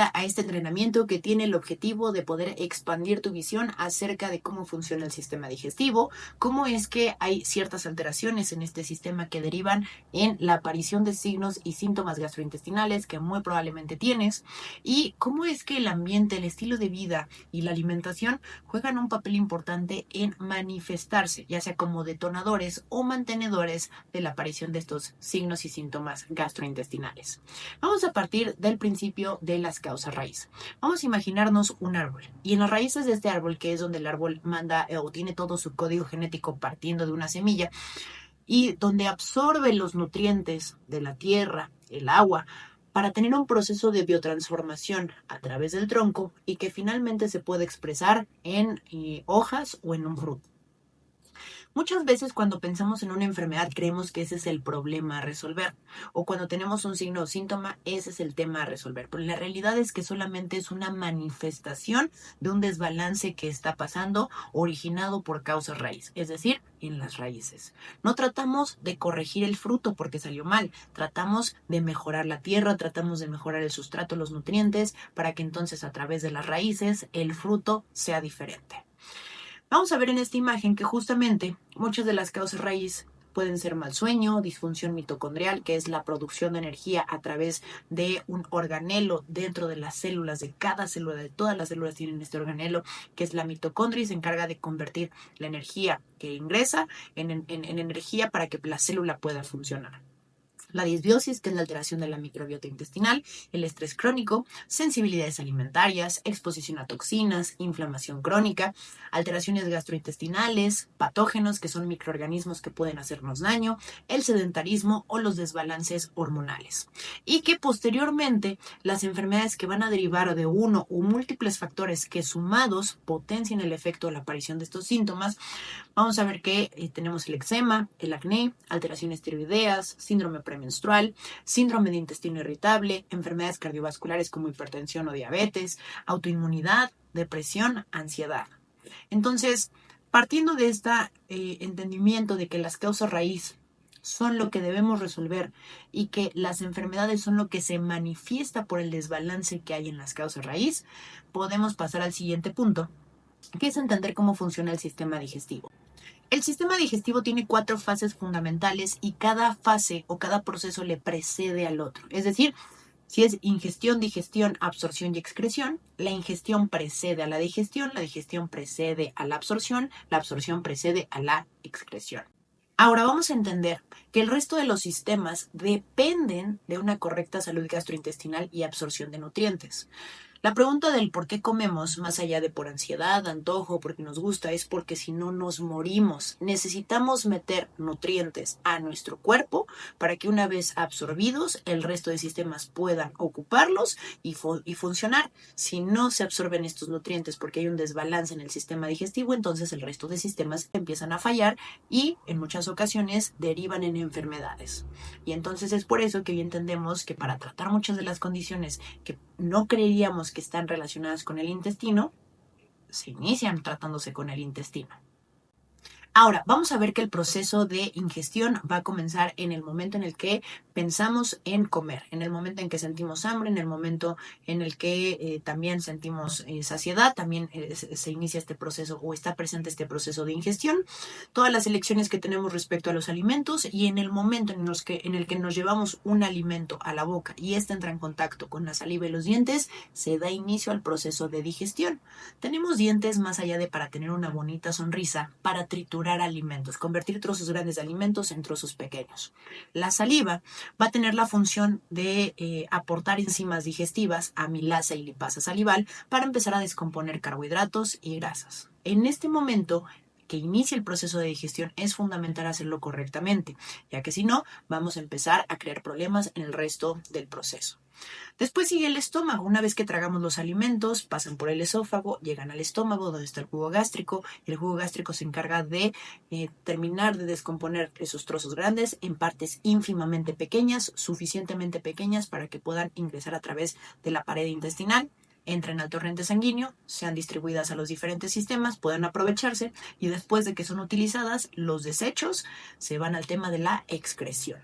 bienvenida a este entrenamiento que tiene el objetivo de poder expandir tu visión acerca de cómo funciona el sistema digestivo, cómo es que hay ciertas alteraciones en este sistema que derivan en la aparición de signos y síntomas gastrointestinales que muy probablemente tienes, y cómo es que el ambiente, el estilo de vida y la alimentación juegan un papel importante en manifestarse, ya sea como detonadores o mantenedores de la aparición de estos signos y síntomas gastrointestinales. Vamos a partir del principio de las causas raíz. Vamos a imaginarnos un árbol, y en las raíces de este árbol, que es donde el árbol manda o tiene todo su código genético partiendo de una semilla, y donde absorbe los nutrientes de la tierra, el agua, para tener un proceso de biotransformación a través del tronco y que finalmente se puede expresar en hojas o en un fruto. Muchas veces cuando pensamos en una enfermedad creemos que ese es el problema a resolver, o cuando tenemos un signo o síntoma, ese es el tema a resolver, pero la realidad es que solamente es una manifestación de un desbalance que está pasando originado por causas raíz, es decir, en las raíces. No tratamos de corregir el fruto porque salió mal, tratamos de mejorar la tierra, tratamos de mejorar el sustrato, los nutrientes, para que entonces a través de las raíces el fruto sea diferente. Vamos a ver en esta imagen que justamente muchas de las causas raíz pueden ser mal sueño, disfunción mitocondrial, que es la producción de energía a través de un organelo dentro de las células, de cada célula, de todas las células tienen este organelo, que es la mitocondria, y se encarga de convertir la energía que ingresa en energía para que la célula pueda funcionar. La disbiosis, que es la alteración de la microbiota intestinal, el estrés crónico, sensibilidades alimentarias, exposición a toxinas, inflamación crónica, alteraciones gastrointestinales, patógenos, que son microorganismos que pueden hacernos daño, el sedentarismo o los desbalances hormonales. Y que posteriormente las enfermedades que van a derivar de uno o múltiples factores que sumados potencian el efecto de la aparición de estos síntomas. Vamos a ver que tenemos el eczema, el acné, alteraciones tiroideas, síndrome premenstrual, síndrome de intestino irritable, enfermedades cardiovasculares como hipertensión o diabetes, autoinmunidad, depresión, ansiedad. Entonces, partiendo de este entendimiento de que las causas raíz son lo que debemos resolver y que las enfermedades son lo que se manifiesta por el desbalance que hay en las causas raíz, podemos pasar al siguiente punto, que es entender cómo funciona el sistema digestivo. El sistema digestivo tiene 4 fases fundamentales y cada fase o cada proceso le precede al otro. Es decir, si es ingestión, digestión, absorción y excreción, la ingestión precede a la digestión precede a la absorción precede a la excreción. Ahora vamos a entender que el resto de los sistemas dependen de una correcta salud gastrointestinal y absorción de nutrientes. La pregunta del por qué comemos, más allá de por ansiedad, antojo, porque nos gusta, es porque si no nos morimos. Necesitamos meter nutrientes a nuestro cuerpo para que una vez absorbidos, el resto de sistemas puedan ocuparlos y funcionar. Si no se absorben estos nutrientes porque hay un desbalance en el sistema digestivo, entonces el resto de sistemas empiezan a fallar y en muchas ocasiones derivan en enfermedades. Y entonces es por eso que hoy entendemos que para tratar muchas de las condiciones que no creeríamos que están relacionadas con el intestino, se inician tratándose con el intestino. Ahora, vamos a ver que el proceso de ingestión va a comenzar en el momento en el que pensamos en comer, en el momento en que sentimos hambre, en el momento en el que también sentimos saciedad, también se inicia este proceso o está presente este proceso de ingestión. Todas las elecciones que tenemos respecto a los alimentos y en el momento en el que nos llevamos un alimento a la boca y este entra en contacto con la saliva y los dientes, se da inicio al proceso de digestión. Tenemos dientes más allá de para tener una bonita sonrisa, para triturar alimentos, convertir trozos grandes de alimentos en trozos pequeños. La saliva va a tener la función de aportar enzimas digestivas, amilasa y lipasa salival, para empezar a descomponer carbohidratos y grasas. En este momento que inicia el proceso de digestión es fundamental hacerlo correctamente, ya que si no, vamos a empezar a crear problemas en el resto del proceso. Después sigue el estómago. Una vez que tragamos los alimentos, pasan por el esófago, llegan al estómago donde está el jugo gástrico. El jugo gástrico se encarga de terminar de descomponer esos trozos grandes en partes ínfimamente pequeñas, suficientemente pequeñas para que puedan ingresar a través de la pared intestinal, entren al torrente sanguíneo, sean distribuidas a los diferentes sistemas, puedan aprovecharse y después de que son utilizadas, los desechos se van al tema de la excreción.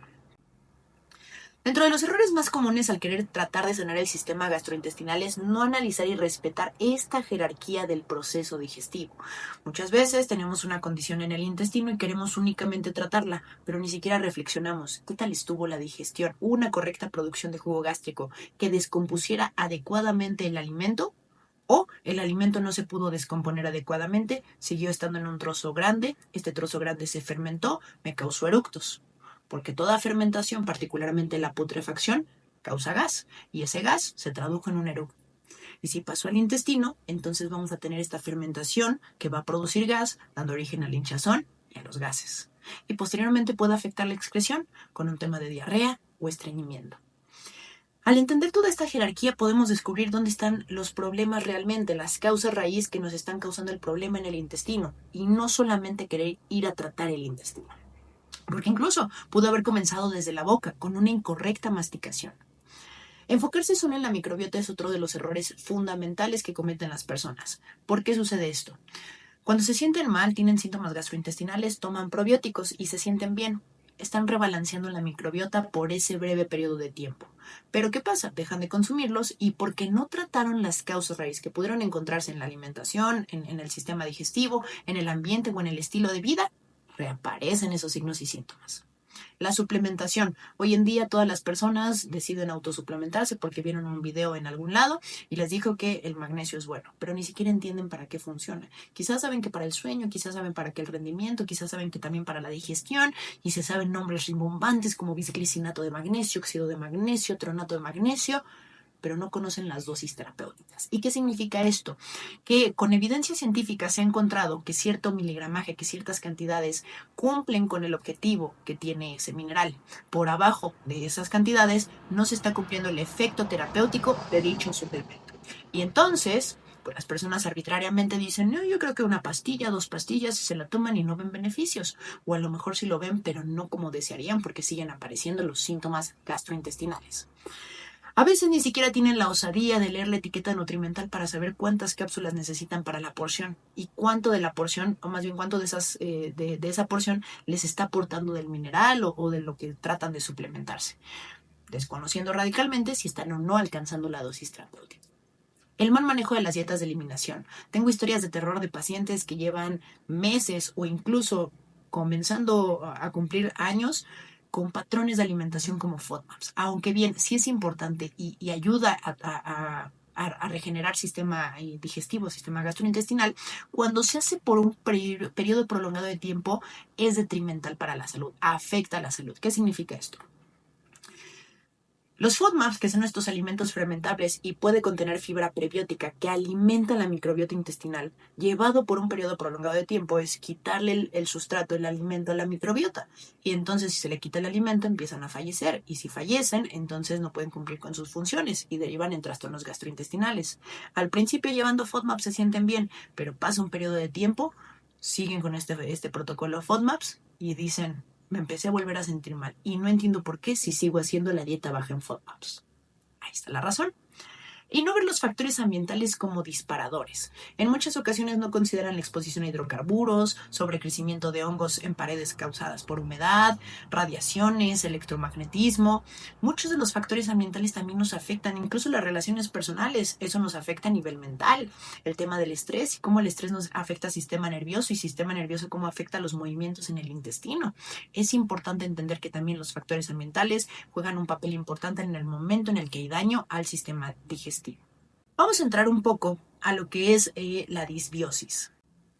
Dentro de los errores más comunes al querer tratar de sanar el sistema gastrointestinal es no analizar y respetar esta jerarquía del proceso digestivo. Muchas veces tenemos una condición en el intestino y queremos únicamente tratarla, pero ni siquiera reflexionamos qué tal estuvo la digestión, hubo una correcta producción de jugo gástrico que descompusiera adecuadamente el alimento. O el alimento no se pudo descomponer adecuadamente, siguió estando en un trozo grande, este trozo grande se fermentó, me causó eructos. Porque toda fermentación, particularmente la putrefacción, causa gas, y ese gas se tradujo en un eructo. Y si pasó al intestino, entonces vamos a tener esta fermentación que va a producir gas, dando origen al hinchazón y a los gases. Y posteriormente puede afectar la excreción con un tema de diarrea o estreñimiento. Al entender toda esta jerarquía podemos descubrir dónde están los problemas realmente, las causas raíz que nos están causando el problema en el intestino, y no solamente querer ir a tratar el intestino. Porque incluso pudo haber comenzado desde la boca, con una incorrecta masticación. Enfocarse solo en la microbiota es otro de los errores fundamentales que cometen las personas. ¿Por qué sucede esto? Cuando se sienten mal, tienen síntomas gastrointestinales, toman probióticos y se sienten bien. Están rebalanceando la microbiota por ese breve periodo de tiempo. Pero ¿qué pasa? Dejan de consumirlos y porque no trataron las causas raíz que pudieron encontrarse en la alimentación, en el sistema digestivo, en el ambiente o en el estilo de vida, reaparecen esos signos y síntomas. La suplementación. Hoy en día todas las personas deciden autosuplementarse porque vieron un video en algún lado y les dijo que el magnesio es bueno, pero ni siquiera entienden para qué funciona. Quizás saben que para el sueño, quizás saben para qué el rendimiento, quizás saben que también para la digestión y se saben nombres rimbombantes como bisglicinato de magnesio, óxido de magnesio, tronato de magnesio, pero no conocen las dosis terapéuticas. ¿Y qué significa esto? Que con evidencia científica se ha encontrado que cierto miligramaje, que ciertas cantidades cumplen con el objetivo que tiene ese mineral. Por abajo de esas cantidades no se está cumpliendo el efecto terapéutico de dicho suplemento. Y entonces, pues las personas arbitrariamente dicen, no, yo creo que una pastilla, 2 pastillas, se la toman y no ven beneficios. O a lo mejor sí lo ven, pero no como desearían porque siguen apareciendo los síntomas gastrointestinales. A veces ni siquiera tienen la osadía de leer la etiqueta nutrimental para saber cuántas cápsulas necesitan para la porción y cuánto de la porción, o más bien cuánto de esa porción les está aportando del mineral o de lo que tratan de suplementarse, desconociendo radicalmente si están o no alcanzando la dosis terapéutica. El mal manejo de las dietas de eliminación. Tengo historias de terror de pacientes que llevan meses o incluso comenzando a cumplir años con patrones de alimentación como FODMAPs. Aunque bien, sí es importante y ayuda a regenerar sistema digestivo, sistema gastrointestinal, cuando se hace por un periodo prolongado de tiempo es detrimental para la salud, afecta a la salud. ¿Qué significa esto? Los FODMAPs, que son estos alimentos fermentables y puede contener fibra prebiótica que alimenta la microbiota intestinal, llevado por un periodo prolongado de tiempo, es quitarle el sustrato, el alimento a la microbiota. Y entonces si se le quita el alimento empiezan a fallecer. Y si fallecen, entonces no pueden cumplir con sus funciones y derivan en trastornos gastrointestinales. Al principio llevando FODMAPs se sienten bien, pero pasa un periodo de tiempo, siguen con este protocolo FODMAPs y dicen, me empecé a volver a sentir mal y no entiendo por qué si sigo haciendo la dieta baja en FODMAPs. Ahí está la razón. Y no ver los factores ambientales como disparadores. En muchas ocasiones no consideran la exposición a hidrocarburos, sobrecrecimiento de hongos en paredes causadas por humedad, radiaciones, electromagnetismo. Muchos de los factores ambientales también nos afectan, incluso las relaciones personales. Eso nos afecta a nivel mental. El tema del estrés y cómo el estrés nos afecta al sistema nervioso y sistema nervioso cómo afecta los movimientos en el intestino. Es importante entender que también los factores ambientales juegan un papel importante en el momento en el que hay daño al sistema digestivo. Vamos a entrar un poco a lo que es la disbiosis.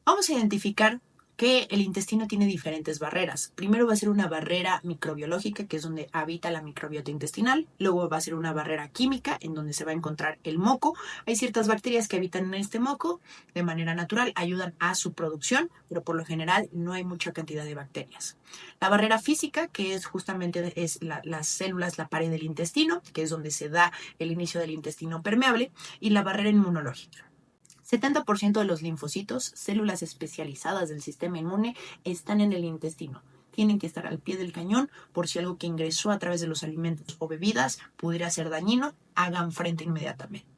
Vamos a identificar que el intestino tiene diferentes barreras. Primero va a ser una barrera microbiológica, que es donde habita la microbiota intestinal. Luego va a ser una barrera química, en donde se va a encontrar el moco. Hay ciertas bacterias que habitan en este moco de manera natural, ayudan a su producción, pero por lo general no hay mucha cantidad de bacterias. La barrera física, que es justamente las células, la pared del intestino, que es donde se da el inicio del intestino permeable, y la barrera inmunológica. 70% de los linfocitos, células especializadas del sistema inmune, están en el intestino. Tienen que estar al pie del cañón por si algo que ingresó a través de los alimentos o bebidas pudiera ser dañino, hagan frente inmediatamente.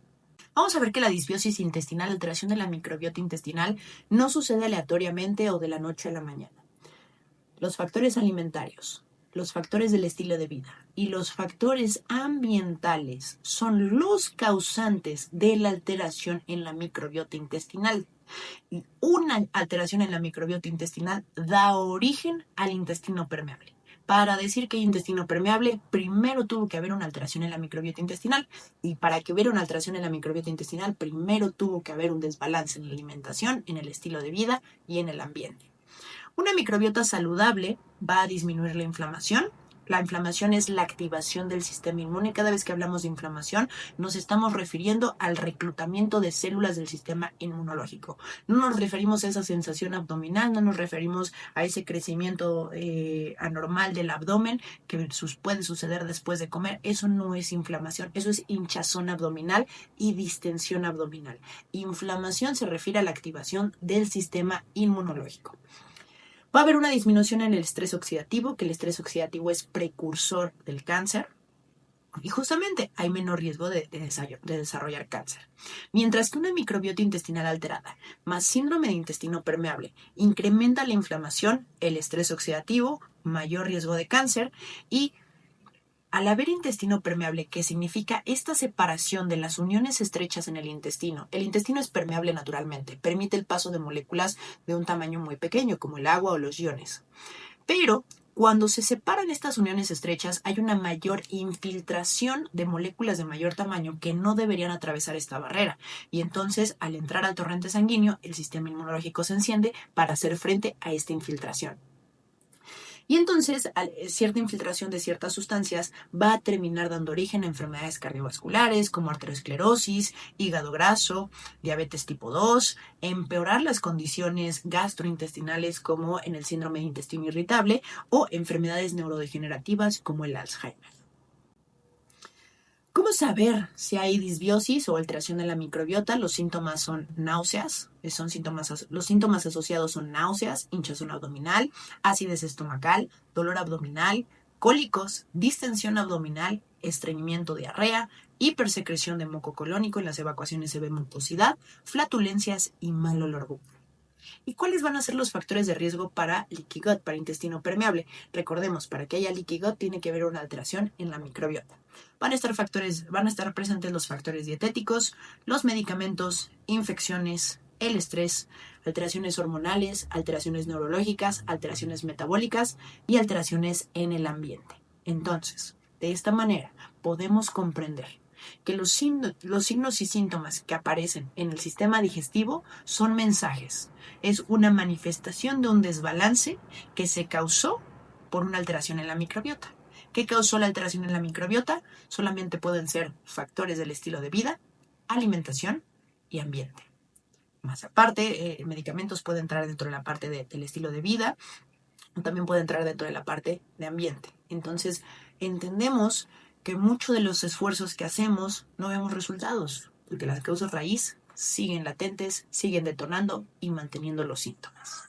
Vamos a ver que la disbiosis intestinal, alteración de la microbiota intestinal, no sucede aleatoriamente o de la noche a la mañana. Los factores alimentarios, los factores del estilo de vida y los factores ambientales son los causantes de la alteración en la microbiota intestinal. Y una alteración en la microbiota intestinal da origen al intestino permeable. Para decir que hay intestino permeable, primero tuvo que haber una alteración en la microbiota intestinal. Y para que hubiera una alteración en la microbiota intestinal, primero tuvo que haber un desbalance en la alimentación, en el estilo de vida y en el ambiente. Una microbiota saludable va a disminuir la inflamación. La inflamación es la activación del sistema inmune. Cada vez que hablamos de inflamación, nos estamos refiriendo al reclutamiento de células del sistema inmunológico. No nos referimos a esa sensación abdominal, no nos referimos a ese crecimiento anormal del abdomen que puede suceder después de comer. Eso no es inflamación, eso es hinchazón abdominal y distensión abdominal. Inflamación se refiere a la activación del sistema inmunológico. Va a haber una disminución en el estrés oxidativo, que el estrés oxidativo es precursor del cáncer. Y justamente hay menor riesgo de desarrollar cáncer. Mientras que una microbiota intestinal alterada más síndrome de intestino permeable incrementa la inflamación, el estrés oxidativo, mayor riesgo de cáncer y al haber intestino permeable, que significa esta separación de las uniones estrechas en el intestino es permeable naturalmente, permite el paso de moléculas de un tamaño muy pequeño, como el agua o los iones. Pero cuando se separan estas uniones estrechas, hay una mayor infiltración de moléculas de mayor tamaño que no deberían atravesar esta barrera. Y entonces, al entrar al torrente sanguíneo, el sistema inmunológico se enciende para hacer frente a esta infiltración. Y entonces, cierta infiltración de ciertas sustancias va a terminar dando origen a enfermedades cardiovasculares como arteriosclerosis, hígado graso, diabetes tipo 2, empeorar las condiciones gastrointestinales como en el síndrome de intestino irritable o enfermedades neurodegenerativas como el Alzheimer. ¿Cómo saber si hay disbiosis o alteración de la microbiota? Los síntomas son náuseas, los síntomas asociados son náuseas, hinchazón abdominal, acidez estomacal, dolor abdominal, cólicos, distensión abdominal, estreñimiento, diarrea, hipersecreción de moco colónico, en las evacuaciones se ve mucosidad, flatulencias y mal olor bucal. ¿Y cuáles van a ser los factores de riesgo para leaky gut, para intestino permeable? Recordemos, para que haya leaky gut tiene que haber una alteración en la microbiota. Van a estar presentes los factores dietéticos, los medicamentos, infecciones, el estrés, alteraciones hormonales, alteraciones neurológicas, alteraciones metabólicas y alteraciones en el ambiente. Entonces, de esta manera podemos comprender que los signos y síntomas que aparecen en el sistema digestivo son mensajes. Es una manifestación de un desbalance que se causó por una alteración en la microbiota. ¿Qué causó la alteración en la microbiota? Solamente pueden ser factores del estilo de vida, alimentación y ambiente. Más aparte, medicamentos pueden entrar dentro de la parte del estilo de vida, también puede entrar dentro de la parte de ambiente. Entonces, entendemos que muchos de los esfuerzos que hacemos no vemos resultados, porque las causas raíz siguen latentes, siguen detonando y manteniendo los síntomas.